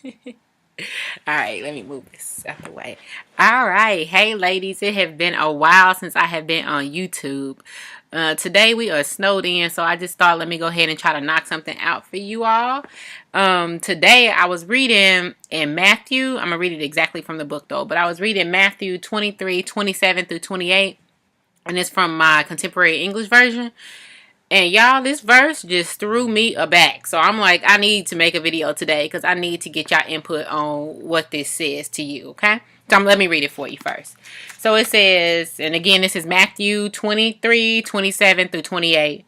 All right, let me move this out the way. All right. Hey, ladies, it has been a while since I have been on YouTube. Today we are snowed in, so I just thought let me go ahead and try to knock something out for you all. Today I was reading in Matthew. I'm going to read it exactly from the book though, but I was reading Matthew 23:27 through 28, and it's from my contemporary English version. And y'all, this verse just threw me aback. So I'm like, I need to make a video today because I need to get y'all input on what this says to you, okay? So let me read it for you first. So it says, and again, this is Matthew 23:27 through 28.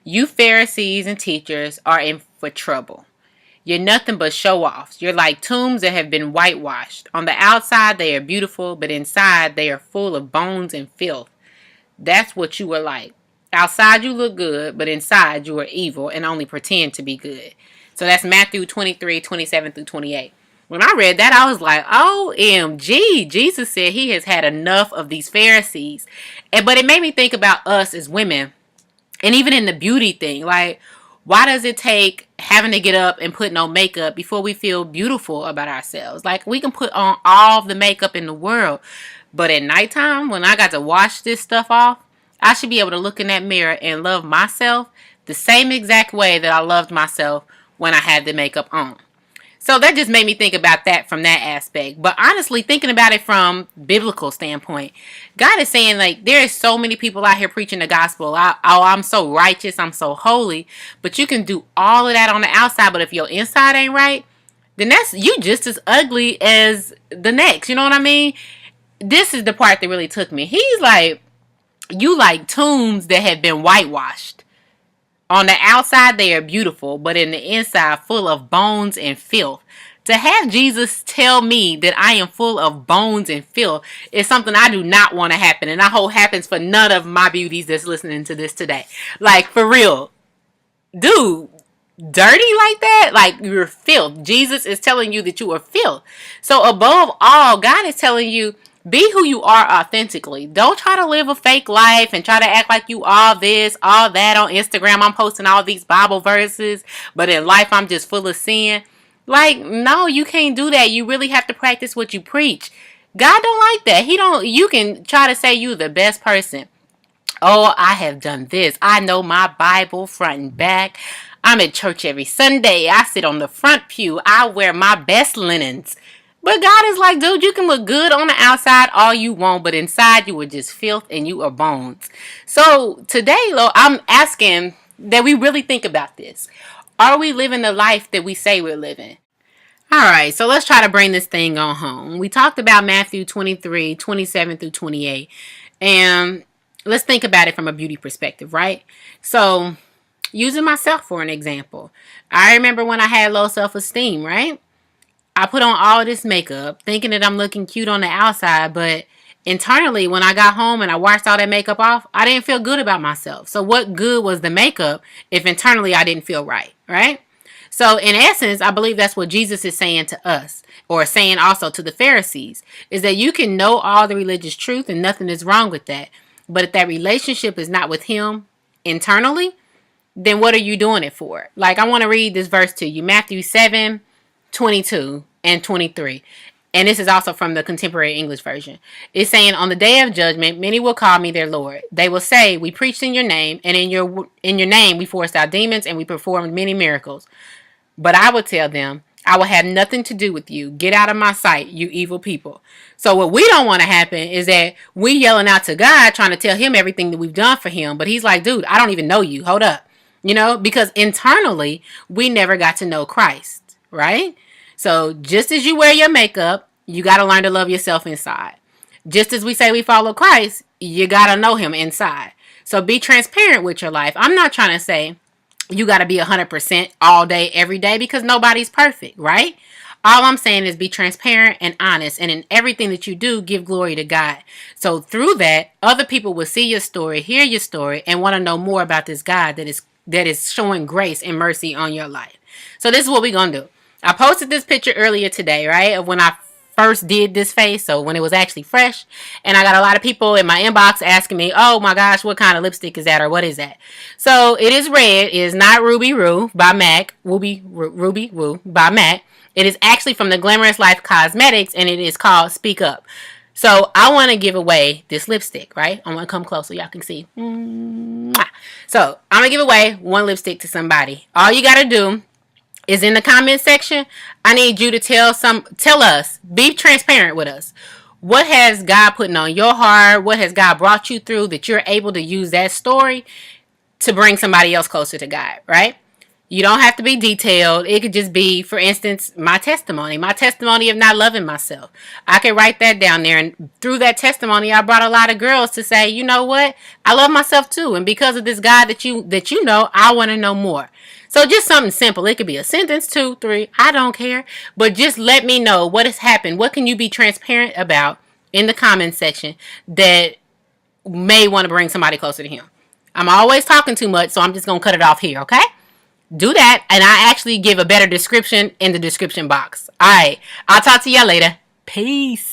You Pharisees and teachers are in for trouble. You're nothing but show-offs. You're like tombs that have been whitewashed. On the outside, they are beautiful, but inside, they are full of bones and filth. That's what you are like. Outside you look good, but inside you are evil and only pretend to be good. So that's Matthew 23:27 through 28. When I read that, I was like, OMG. Jesus said he has had enough of these Pharisees. But it made me think about us as women. And even in the beauty thing, like, why does it take having to get up and put no makeup before we feel beautiful about ourselves? Like, we can put on all the makeup in the world, but at nighttime, when I got to wash this stuff off, I should be able to look in that mirror and love myself the same exact way that I loved myself when I had the makeup on. So that just made me think about that from that aspect. But honestly, thinking about it from biblical standpoint, God is saying, like, there is so many people out here preaching the gospel. I'm so righteous, I'm so holy. But you can do all of that on the outside, but if your inside ain't right, then that's you just as ugly as the next. You know what I mean? This is the part that really took me. He's like, you like tombs that have been whitewashed. On the outside, they are beautiful, but in the inside, full of bones and filth. To have Jesus tell me that I am full of bones and filth is something I do not want to happen. And I hope happens for none of my beauties that's listening to this today. Like, for real. Dude, dirty like that? Like, you're filth. Jesus is telling you that you are filth. So above all, God is telling you, be who you are authentically. Don't try to live a fake life and try to act like you all this, all that on Instagram. I'm posting all these Bible verses, but in life I'm just full of sin. Like, no, you can't do that. You really have to practice what you preach. God don't like that. You can try to say you the best person. Oh, I have done this. I know my Bible front and back. I'm at church every Sunday. I sit on the front pew. I wear my best linens. But God is like, dude, you can look good on the outside all you want, but inside you are just filth and you are bones. So today, Lord, I'm asking that we really think about this. Are we living the life that we say we're living? All right, so let's try to bring this thing on home. We talked about Matthew 23:27 through 28. And let's think about it from a beauty perspective, right? So using myself for an example. I remember when I had low self-esteem, right? I put on all this makeup thinking that I'm looking cute on the outside, but internally when I got home and I washed all that makeup off, I didn't feel good about myself. So what good was the makeup if internally I didn't feel right, right? So in essence, I believe that's what Jesus is saying to us, or saying also to the Pharisees, is that you can know all the religious truth and nothing is wrong with that. But if that relationship is not with him internally, then what are you doing it for? Like, I want to read this verse to you. Matthew 7:22 and 23. And this is also from the contemporary English version. It's saying, on the day of judgment, many will call me their Lord. They will say, we preached in your name, and in your name we forced out demons, and we performed many miracles. But I will tell them, I will have nothing to do with you. Get out of my sight, you evil people. So what we don't want to happen is that we yelling out to God, trying to tell him everything that we've done for him. But he's like, dude, I don't even know you. Hold up. You know, because internally, we never got to know Christ, right? So just as you wear your makeup, you got to learn to love yourself inside. Just as we say we follow Christ, you got to know him inside. So be transparent with your life. I'm not trying to say you got to be 100% all day, every day, because nobody's perfect, right? All I'm saying is be transparent and honest, and in everything that you do, give glory to God. So through that, other people will see your story, hear your story, and want to know more about this God that is showing grace and mercy on your life. So this is what we're going to do. I posted this picture earlier today, right, of when I first did this face, so when it was actually fresh. And I got a lot of people in my inbox asking me, oh my gosh, what kind of lipstick is that, or what is that? So it is red. It is not Ruby Woo by MAC. Ruby Woo by MAC. It is actually from the Glamorous Life Cosmetics, and it is called Speak Up. So I want to give away this lipstick, right? I'm going to come close so y'all can see. So I'm going to give away one lipstick to somebody. All you got to do is in the comment section. I need you to tell us, be transparent with us. What has God put on your heart? What has God brought you through that you're able to use that story to bring somebody else closer to God, right? You don't have to be detailed. It could just be, for instance, my testimony of not loving myself. I could write that down there. And through that testimony, I brought a lot of girls to say, you know what? I love myself too. And because of this God that you know, I want to know more. So just something simple. It could be a sentence, 2, 3. I don't care. But just let me know what has happened. What can you be transparent about in the comment section that may want to bring somebody closer to him? I'm always talking too much, so I'm just going to cut it off here, okay? Do that, and I actually give a better description in the description box. All right, I'll talk to y'all later. Peace.